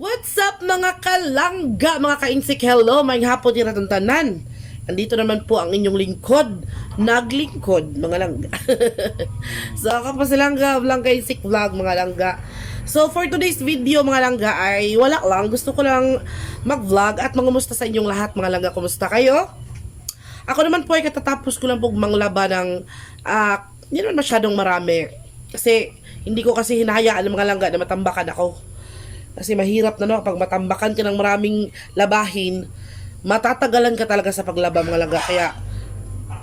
What's up mga kalangga, mga ka-insik? Hello, may hapon din natin tanan. Andito naman po ang inyong lingkod, naglingkod mga langga. So ako pa si Langga, Langga Insik Vlog mga langga. So for today's video mga langga ay wala lang, gusto ko lang mag-vlog at mangumusta sa inyong lahat mga langga. Kumusta kayo? Ako naman po ay katatapos ko lang po manglaba ng hindi naman masyadong marami. Kasi hindi ko kasi hinahayaan ng mga langga na matambakan ako. Kasi mahirap na no, pag matambakan ka ng maraming labahin, matatagalan ka talaga sa paglaba mga langga. Kaya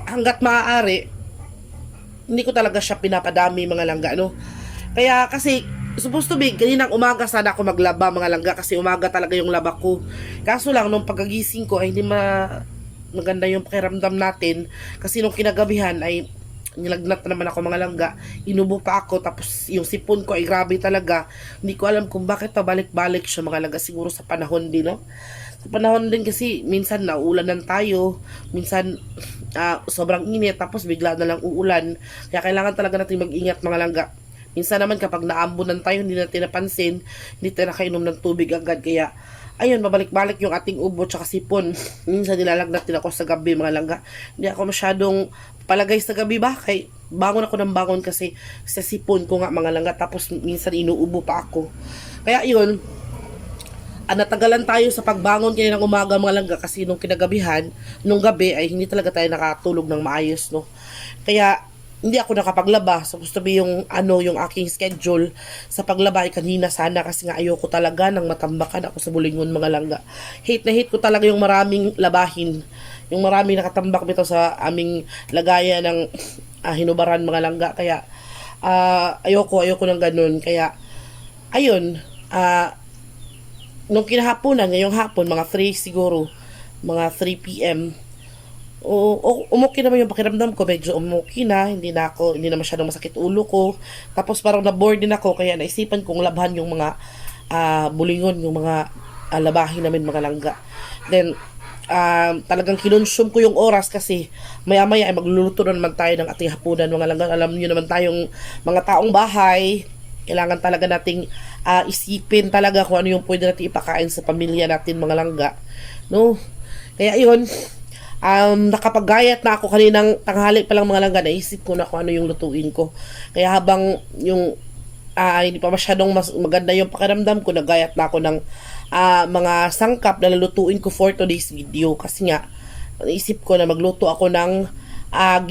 hanggat maaari, hindi ko talaga siya pinapadami mga langga, no? Kaya kasi, supposed to be, kaninang umaga sana ako maglaba mga langga kasi umaga talaga yung laba ko. Kaso lang, nung pagkagising ko ay hindi maganda yung pakiramdam natin kasi nung kinagabihan ay nilagnat na naman ako mga langga, inubo pa ako, tapos yung sipon ko ay grabe talaga. Hindi ko alam kung bakit pabalik-balik siya mga langga, siguro sa panahon din, no? Sa panahon din kasi minsan nauulanan tayo, minsan sobrang init, tapos bigla na lang uulan, kaya kailangan talaga natin mag-ingat mga langga. Minsan naman kapag naambunan tayo, hindi natin napansin, hindi tayo nakainom ng tubig agad, kaya ayun, babalik-balik yung ating ubo tsaka sipon. Minsan nilalagnat din ako sa gabi mga langga. Hindi ako masyadong palagay sa gabi ba? Kay bangon ako ng bangon kasi sa sipon ko nga mga langga. Tapos minsan inuubo pa ako. Kaya yun, natagalan tayo sa pagbangon kaninang umaga mga langga kasi nung kinagabihan, nung gabi ay hindi talaga tayo nakatulog ng maayos, no? Kaya hindi ako nakapaglaba. Supposed to be yung yung aking schedule sa paglaba ay kanina sana kasi nga ayoko talaga nang matambakan ako sa bulingon mga langga. Hate na hate ko talaga yung maraming labahin. Yung maraming nakatambak dito sa aming lagayan ng hinubaran mga langga. Kaya ayoko ng ganun. Kaya ayun, nung kinahaponan, ngayong hapon, mga 3 siguro, mga 3 p.m, umuki naman yung pakiramdam ko, medyo umuki na, hindi na masyadong masakit ulo ko. Tapos parang na-bored din ako, kaya naisipan kong labhan yung mga bulingon, yung mga labahin namin mga langga. Then, talagang kinonsume ko yung oras kasi maya-maya ay magluluto na naman tayo ng ating hapunan mga langga. Alam niyo naman tayong mga taong bahay, kailangan talaga nating isipin talaga kung ano yung pwede natin ipakain sa pamilya natin mga langga, no? Kaya yun, nakapaggayat na ako kaninang tanghali pa lang mga langga, naisip ko na kung ano yung lutuin ko. Kaya habang yung hindi pa masyadong maganda yung pakiramdam ko, nagayat na ako ng mga sangkap na lulutuin ko for today's video. Kasi nga, naisip ko na magluto ako ng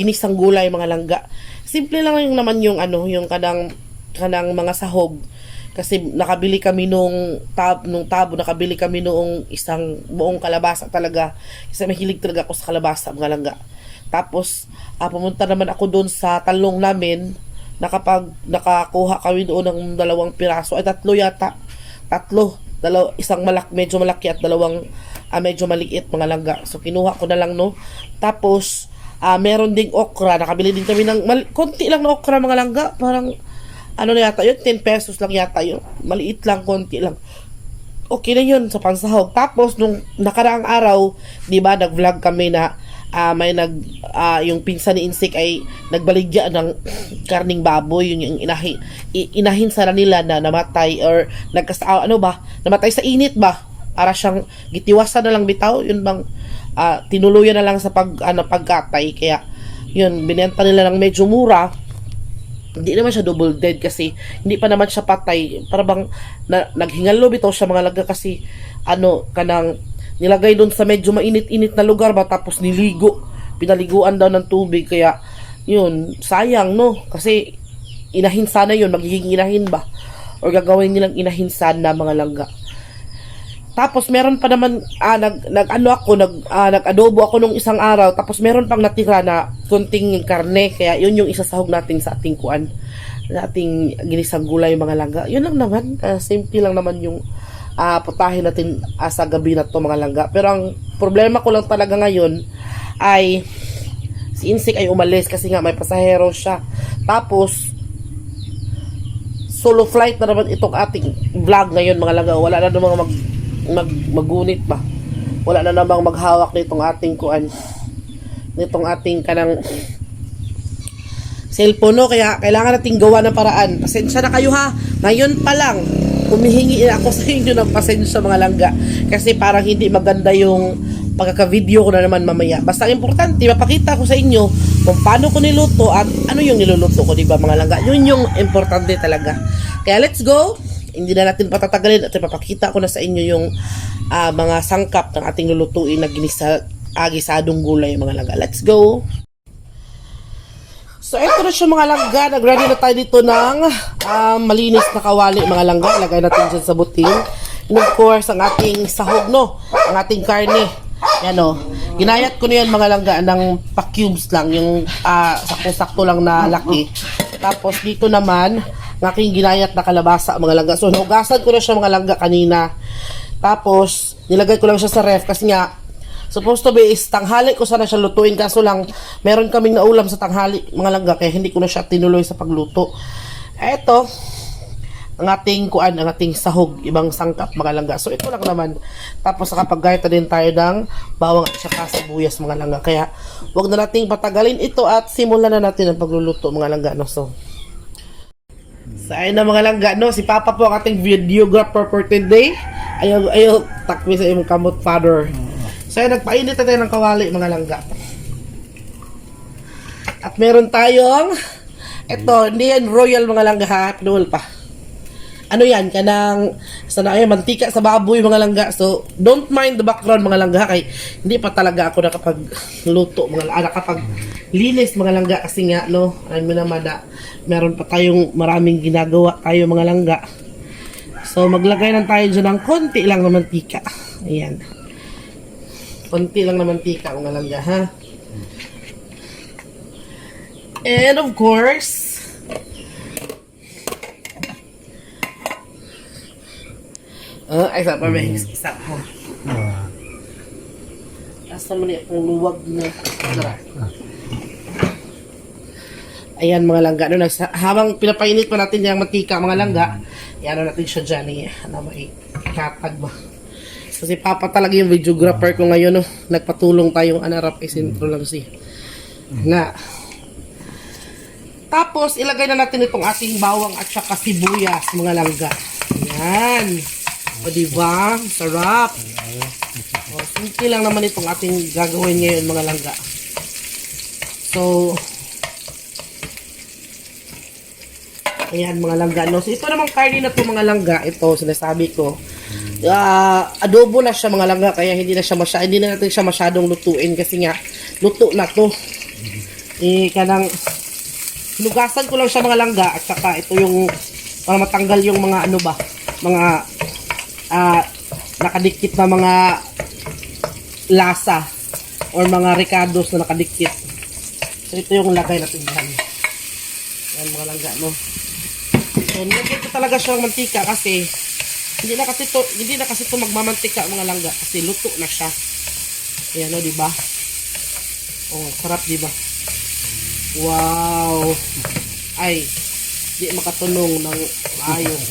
ginisang gulay mga langga. Simple lang yung naman yung yung kanang mga sahog. Kasi nakabili kami nung tabo, nakabili kami noong isang buong kalabasa talaga. Kasi mahilig talaga ako sa kalabasa mga langga. Tapos pumunta naman ako doon sa talong namin. Nakakuha kami doon ng 2 piraso, ay 3 yata. 3, isang medyo malaki at 2 medyo maliit mga langga. So kinuha ko na lang, no. Tapos meron ding okra, nakabili din kami ng konti lang na okra mga langga, parang na yata yun, 10 pesos lang yata yun, maliit lang, konti lang, okay na yun sa pansahog. Tapos nung nakaraang araw, di ba, nag-vlog kami na may yung pinsan ni Insik ay nagbaligya ng karning baboy, yung inahin sana nila na namatay or namatay sa init ba, para siyang gitiwasan na lang bitaw, yun bang tinuluyan na lang sa pagkatay. Kaya yun, binenta nila ng medyo mura. Hindi naman siya double dead kasi hindi pa naman siya patay, para bang naghingalo bitaw siya mga langga kasi kanang nilagay doon sa medyo mainit-init na lugar ba, tapos pinaliguan daw ng tubig. Kaya yun, sayang, no, kasi inahin sana yun, magiging inahin ba or gagawin nilang inahin sana mga langga. Tapos meron pa naman nag-adobo ako nung isang araw, tapos meron pang natira na kunting karne, kaya yun yung isasahog natin sa ating ating ginisang gulay mga langga. Yun lang naman, simple lang naman yung putahin natin sa gabi na to mga langga. Pero ang problema ko lang talaga ngayon ay si Insik ay umalis kasi nga may pasahero siya. Tapos solo flight na naman itong ating vlog ngayon mga langga. Wala na namang magunit ba, wala na namang maghawak nitong ating nitong ating kanang cellphone, no? Kaya kailangan nating gawa ng paraan. Pasensya na kayo ha, ngayon pa lang humihingi ako sa inyo ng pasensya mga langga. Kasi parang hindi maganda yung pagkaka-video ko na naman mamaya. Basta importante, mapakita ko sa inyo kung paano ko niluto at ano yung niluluto ko, diba mga langga? Yun yung importante talaga. Kaya let's go! Hindi na natin patatagalin at ipapakita ko na sa inyo yung mga sangkap ng ating lulutuin na gisadong gulay mga langga. Let's go! So, ito na siya mga langga. Nag-ready na tayo dito ng malinis na kawali mga langga. Ilagay natin dyan sa buting. And of course, ang ating sahog, no? Ang ating karne. Yan o. Ginayat ko na yan mga langga ng pa-cubes lang. Yung sakto-sakto lang na laki. Tapos dito naman, ang aking ginayat na kalabasa mga langga. So, nugasan ko na siya mga langga kanina. Tapos, nilagay ko lang siya sa ref kasi nga, supposed to be is tanghali ko sana siya lutuin. Kaso lang, meron kaming naulam sa tanghali mga langga. Kaya hindi ko na siya tinuloy sa pagluto. Eto, ang ating kuan, ang ating sahog, ibang sangkap mga langga. So ito lang naman. Tapos nakapag-gayta din tayo ng bawang at saka sibuyas mga langga. Kaya wag na nating patagalin ito at simulan na natin ang pagluluto mga langga. No? So ayun na mga langga. No? Si Papa po ang ating videographer for today. Ayaw takmi sa imong kamot father. So ayun, nagpainit na tayo ng kawali mga langga. At meron tayong ito, hindi yan royal mga langga ha. Pinuhol pa. Ano yan, kanang mantika sa baboy mga langga. So, don't mind the background mga langga kay hindi pa talaga ako nakapagluto nakapaglinis mga langga kasi nga no, alam mo naman na meron pa tayong maraming ginagawa tayo mga langga. So, maglagay lang tayo dyan ng konti lang ng mantika. Ayan. Konti lang ng mantika mga langga ha. And of course, isa pa may isa ko. Asa mo niya kung luwag na. Ayan mga langga. No, habang pinapainit pa natin yung mantika mga langga, yan natin siya dyan. May katag ba. Kasi Papa talaga yung videographer ko ngayon. No? Nagpatulong tayong anarap isintro lang si. Na. Tapos ilagay na natin itong ating bawang at saka sibuyas mga langga. Ayan. O diba? Sarap. O, simple lang naman itong ating gagawin ngayon mga langga. So, ayan mga langga. No? So, ito namang karne na ito mga langga. Ito, sinasabi ko. Adobo na siya mga langga. Kaya hindi na natin siya masyadong lutuin. Kasi nga, luto na to. Kanang, hinugasan ko lang siya mga langga. At saka ito yung, para matanggal yung mga ano ba, mga nakadikit na mga lasa or mga ricados na nakadikit. So ito yung lagay natin dyan. Yan mga langga, no? So nilagay ko talaga siyang mantika kasi hindi na kasi to magmamantika mga langga kasi luto na siya. Ayan, no, diba? Oh, sarap diba? Wow! Ay, di makatunong ng ayos.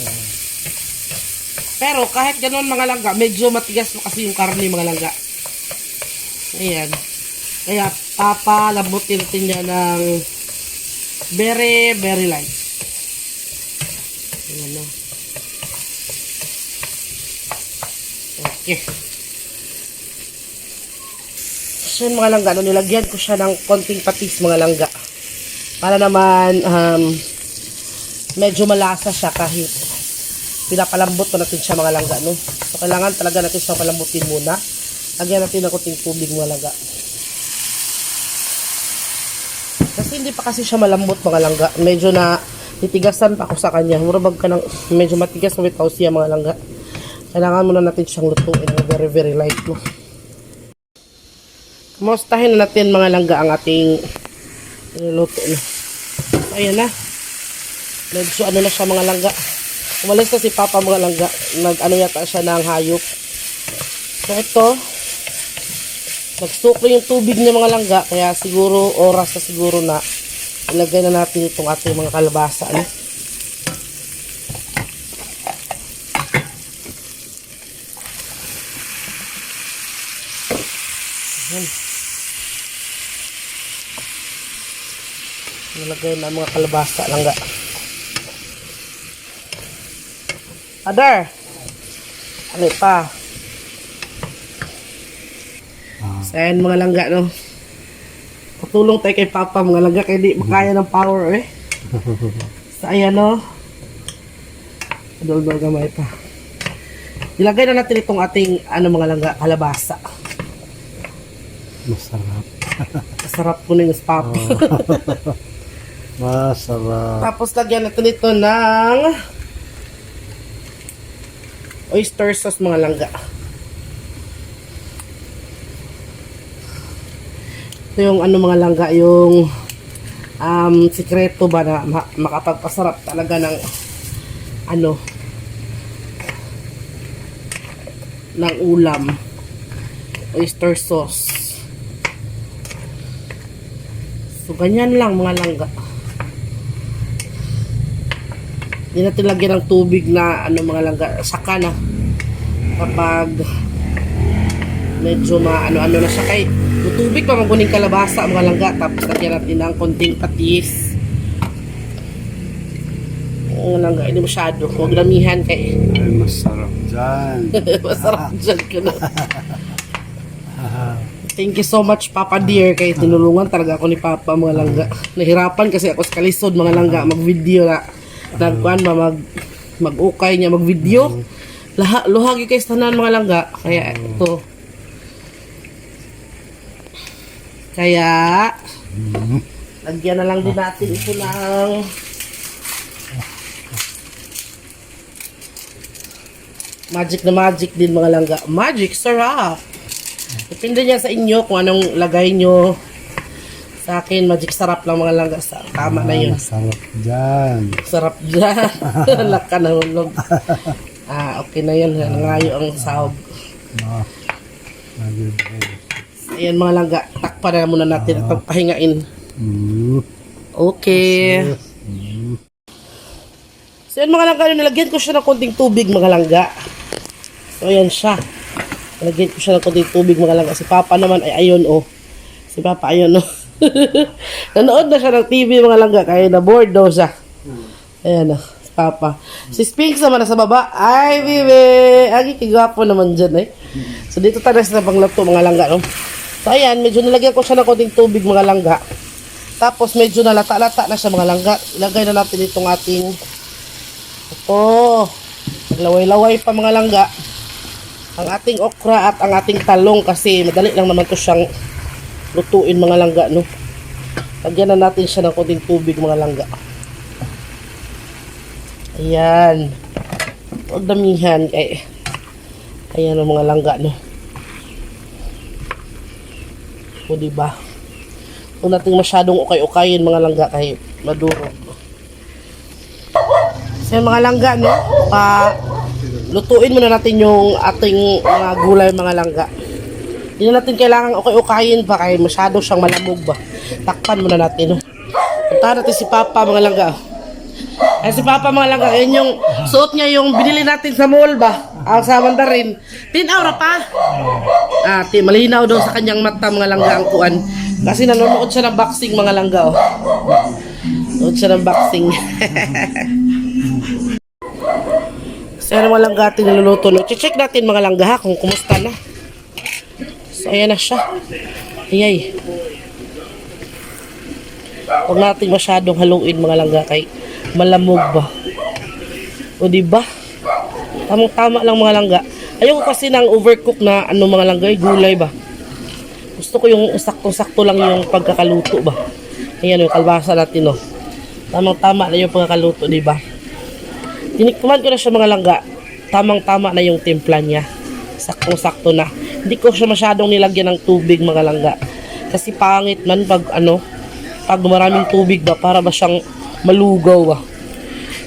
Pero kahit ganoon mga langga, medyo matigas mo kasi yung karne mga langga. Ayan. Kaya papalambutin natin niya ng very, very light. Ayan na. Okay. So yun mga langga, nilagyan ko siya ng konting patis mga langga. Para naman medyo malasa siya kahit pinapalambot pa natin siya mga langga, no? So, kailangan talaga natin siyang palambutin muna. Lagyan natin ng kunting tubig mga langga. Kasi hindi pa kasi siya malambot mga langga. Medyo na titigasan pa ako sa kanya. Murabag ka ng medyo matigas na bitaw siya mga langga. Kailangan muna natin siyang lutuin ng very, very light, no? Kumustahin na natin mga langga ang ating niluluto, no? So, ayan na. Medyo ano na siya mga langga. Umalis na si Papa mga langga. Nag-ano yata siya ng hayop. So ito, nagsuklo yung tubig niya mga langga. Kaya siguro, oras na siguro na ilagay na natin itong ating mga kalabasa. Ano? Ayan. Nilagay na mga kalabasa langga. Adar. Ano pa? So, ayan mga langga, no? Patulong tayo kay Papa, mga langga, kaya di makaya ng power, eh. So, ayan, no? Dol-dol gamay pa. Ilagay na natin itong ating, mga langga, kalabasa. Masarap. Masarap po na yung Papa. Masarap. Tapos, lagyan natin ito ng oyster sauce, mga langga. Ito yung mga langga, yung sikreto ba na makapagpasarap talaga ng ng ulam. Oyster sauce. So, ganyan lang mga langga. Hindi natin lagyan ng tubig na mga langga. Saka na kapag medyo ano na siya kay tubig pa maguning kalabasa mga langga, tapos lagyan natin ng konting patis mga langga, hindi masyado, huwag lamihan kay Ay, masarap dyan. masarap dyan ka na. Thank you so much Papa dear, kay tinulungan talaga ako ni Papa mga langga. Nahirapan kasi ako sa kalisod mga langga mag video na nagkuhan ba mag-ukay niya mag video luhagi kay tanan mga langga, kaya ito lagyan na lang din natin ito ng magic na magic din mga langga. Magic sarap. Depende niya sa inyo kung anong lagay nyo. Sa akin, magic sarap lang mga langga. Tama na yun. Masarap dyan. Sarap dyan. Laka na hulog. Okay na yun. Nangayo ang sahog. Ayan mga langga. Takpan na muna natin at pagpahingain. Okay. So yan mga langga, nilagyan ko siya ng konting tubig mga langga. So ayan siya. Nilagyan ko siya ng konting tubig mga langga. Si Papa naman ay ayun Si Papa ayun Nanood na siya ng TV mga langga kaya na-board daw siya. Ayan si Papa. Si Sphinx naman nasa baba. Ay, bibi! Agi, kigwapo naman dyan So dito tayo sa panglato mga langga, no? So ayan, medyo nilagyan ko siya ng konting tubig mga langga. Tapos medyo nalata-lata na siya mga langga. Ilagay na natin itong ating laway-laway pa mga langga. Ang ating okra at ang ating talong kasi madali lang naman to siyang lutuin mga langga, no? Lagyan na natin siya ng konting tubig mga langga. Ayan. Huwag damihan. Ayan ang mga langga, no? O diba? Huwag natin masyadong ukay-ukayin mga langga kay madurog. So yung mga langga, no? Lutuin muna natin yung ating mga gulay mga langga. Hindi na natin kailangan ukay-ukayin pa kaya masyado siyang malamog ba. Takpan muna natin, no? Punta natin si Papa mga langga. Ay si Papa mga langga, yun yung suot niya yung binili natin sa mall ba? Sa Mandarin. Tinaw na pa. Malinaw daw sa kanyang mata mga langga ang kuan. Kasi nanonood siya ng boxing mga langga, Nanonood siya ng boxing. So yan mga langga ating niluluto, no? Check natin mga langga ha kung kumusta na. So ayan na siya. Ayay. Huwag natin masyadong haluin mga langga kay malamog ba. O diba? Tamang-tama lang mga langga. Ayoko kasi ng overcook na mga langga, gulay ba. Gusto ko yung sakto-sakto lang yung pagkakaluto ba. Ayan yung kalbasa natin, no. Tamang-tama na yung pagkakaluto, diba? Tinikman ko na siya mga langga. Tamang-tama na yung timpla niya. Saktong-sakto na. Hindi ko siya masyadong nilagyan ng tubig mga langga. Kasi pangit man pag pag maraming tubig ba, para ba siyang malugaw ba.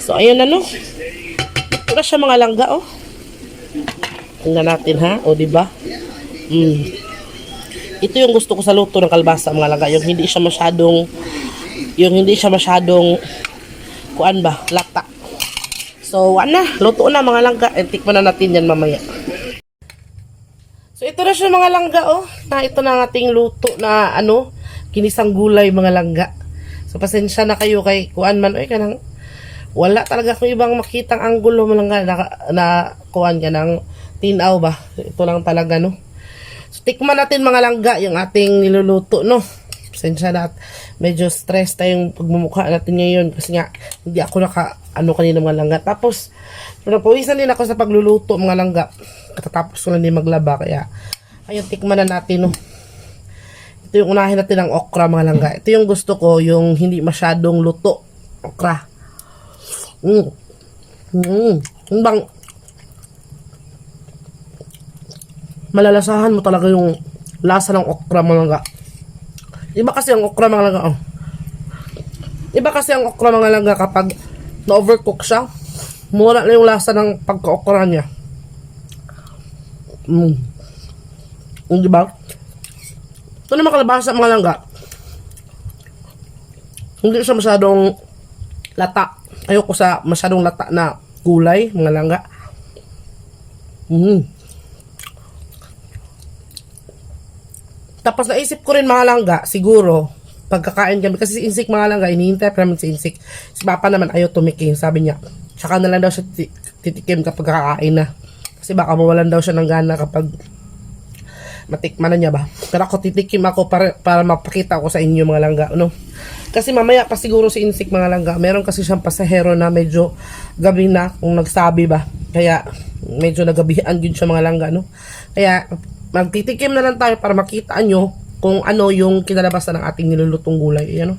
So ayun na, no. Ito na siya mga langga, Tingnan natin ha, diba? Ito yung gusto ko sa luto ng kalbasa mga langga, yung hindi siya masyadong kuan ba, lata. So luto na mga langga, tikman na natin yan mamaya. So ito na siya mga langga, ito na ang ating luto na ginisang gulay mga langga. So pasensya na kayo kay kuan man kanang Wala talaga akong ibang makitang anggulo mo lang nga na kuhan ka ng tinaw ba. Ito lang talaga, no. So, tikman natin mga langga yung ating niluluto, no. Pasensya na at medyo stress tayong pagmumukha natin ngayon kasi nga hindi ako kanina mga langga. Tapos, napawisan din ako sa pagluluto mga langga. Katatapos ko lang din maglaba kaya ayun, tikman na natin, no. Ito yung unahin natin ng okra mga langga. Ito yung gusto ko, yung hindi masyadong luto. Okra. Bang malalasahan mo talaga yung lasa ng okra mga langga. Iba kasi ang okra mga langga. Iba kasi ang okra mga langga kapag na-overcook siya. Mura na yung lasa ng pagka-okra niya. Diba? Ito naman kalabasa mga langga. Hindi siya masyadong lata. Ayoko sa masyadong lata na gulay, mga langga. Tapos naisip ko rin mga langga, siguro, pagkakain kami, kasi si Insik mga langga, hinihintay pa namin si Insik. Si Papa naman ayaw tumikim, sabi niya. Tsaka na lang daw siya titikim kapag kakain na. Kasi baka mawalan daw siya ng gana kapag matikman na niya ba. Pero ako titikim ako para mapakita ko sa inyo mga langga, no? Kasi mamaya pa siguro si Insik mga langga, meron kasi siyang pasahero na medyo gabi na kung nagsabi ba. Kaya medyo nagabihan yun siya mga langga, no? Kaya magtitikim na lang tayo para makita nyo kung ano yung kinalabasan ng ating nilulutong gulay. Ayan, no?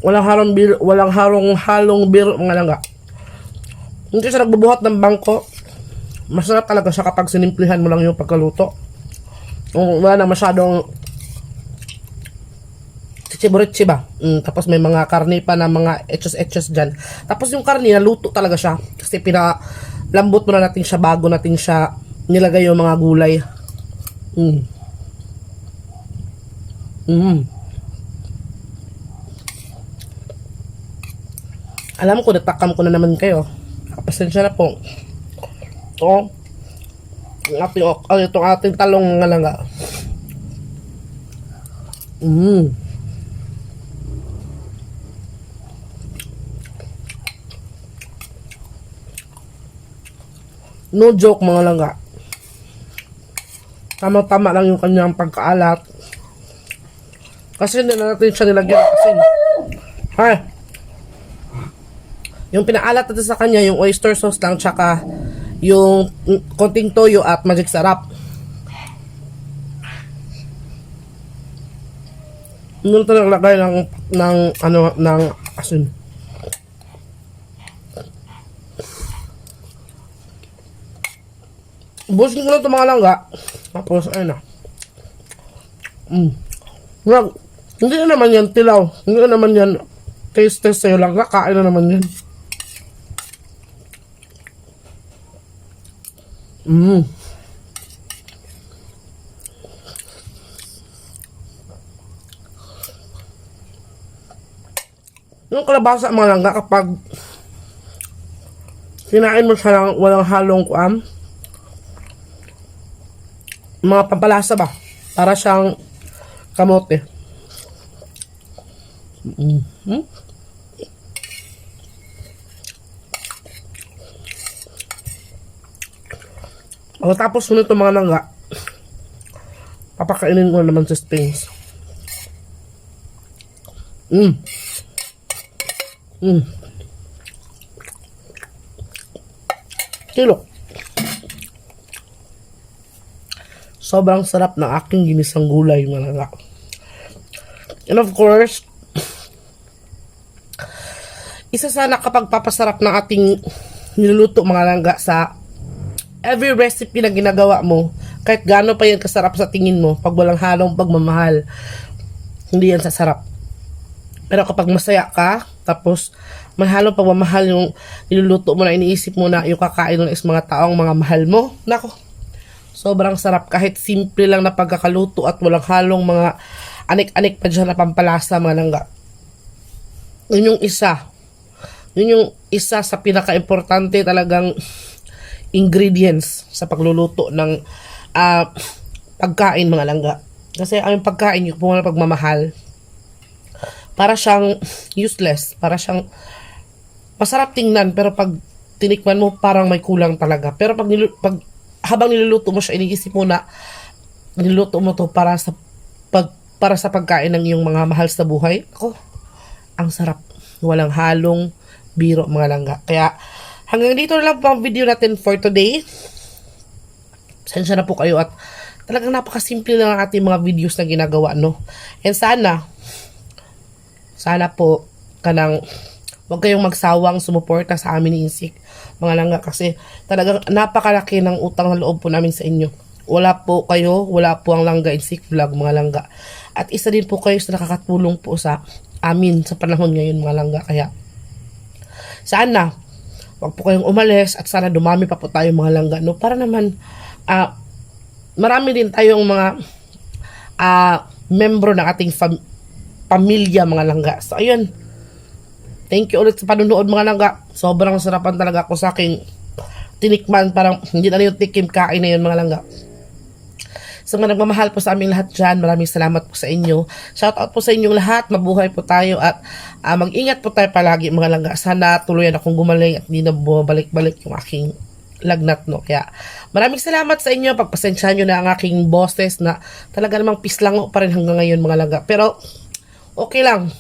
Walang halong biro mga langga. Hindi siya nagbubuhat ng bangko. Masarap talaga siya kapag sinimplihan mo lang yung pagkaluto. Wala na masyadong chichiburitsi ba. Tapos may mga karne pa na mga etchos dyan. Tapos yung karne, naluto talaga siya. Kasi pinalambot mo na natin siya bago natin siya nilagay yung mga gulay. Alam ko, natakam ko na naman kayo. Pasensya na po. Ito, itong ating talong nga lang. No joke mga langga. Tama-tama lang yung kanyang pagkaalat. Kasi hindi na natin siya nilagyan ng asin. Ay! Yung pinaalat natin sa kanya, yung oyster sauce lang, tsaka yung konting toyo at magic sarap. Nung ito naglagay ng asin. Busin ko lang ito mga langga. Tapos, ayun na. Hindi na naman yan tilaw. Hindi na naman yan taste sa'yo langga. Kain na naman yan. Yung kalabasa mga langga kapag kinain mo siya ng walang halong kuam, mga pampalasa ba? Para siyang kamote. Tapos nito mga langga, papakainin ko naman sa stings. Kilo. Sobrang sarap ng aking ginisang gulay mga langga. And of course, isa sa nakapagpapasarap ng ating niluluto mga langga sa every recipe na ginagawa mo, kahit gaano pa yan kasarap sa tingin mo, pag walang halong pagmamahal, hindi yan sasarap. Pero kapag masaya ka, tapos may halong pagmamahal yung niluluto mo na iniisip mo na yung kakain mo is mga taong mga mahal mo, nako, sobrang sarap kahit simple lang na pagkakaluto at walang halong mga anik-anik pa dyan na pampalasa mga langga. Yun yung isa. Yun yung isa sa pinaka-importante talagang ingredients sa pagluluto ng pagkain mga langga. Kasi ang pagkain yung po pagmamahal, para siyang useless, para siyang masarap tingnan, pero pag tinikman mo, parang may kulang talaga. Pero habang niluluto mo siya, iniisip mo na, niluluto mo to para sa pagkain ng iyong mga mahal sa buhay. Ako, ang sarap. Walang halong biro, mga langga. Kaya, hanggang dito na lang po ang video natin for today. Sensya na po kayo at talagang napakasimple lang ang ating mga videos na ginagawa, no? And sana po, huwag kayong magsawang sumuporta sa amin ni Insik, mga langga, kasi talagang napakalaki ng utang na loob po namin sa inyo. Wala po ang Langga Insik Vlog, mga langga. At isa din po kayo sa nakakatulong po sa amin sa panahon ngayon, mga langga. Kaya, sana, huwag po kayong umalis at sana dumami pa po tayo, mga langga, no? Para naman, marami din tayong mga membro ng ating pamilya, mga langga. So, ayun. Thank you ulit sa panunood, mga langga. Sobrang sarapan talaga ako sa aking tinikman. Parang hindi na yung tikim kain na yun, mga langga. So, mga nagmamahal po sa aming lahat dyan, maraming salamat po sa inyo. Shout out po sa inyong lahat. Mabuhay po tayo at mag-ingat po tayo palagi, mga langga. Sana tuluyan akong gumaling at hindi na bumabalik-balik yung aking lagnat, no? Kaya maraming salamat sa inyo. Pagpasensyahan nyo na ang aking boses na talaga namang pislango pa rin hanggang ngayon, mga langga. Pero okay lang,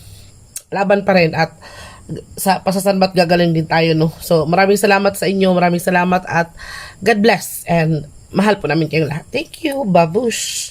laban pa rin at sa pasasanbat gagaling din tayo, no? So maraming salamat sa inyo, maraming salamat at God bless and mahal po namin kayong lahat. Thank you, babush!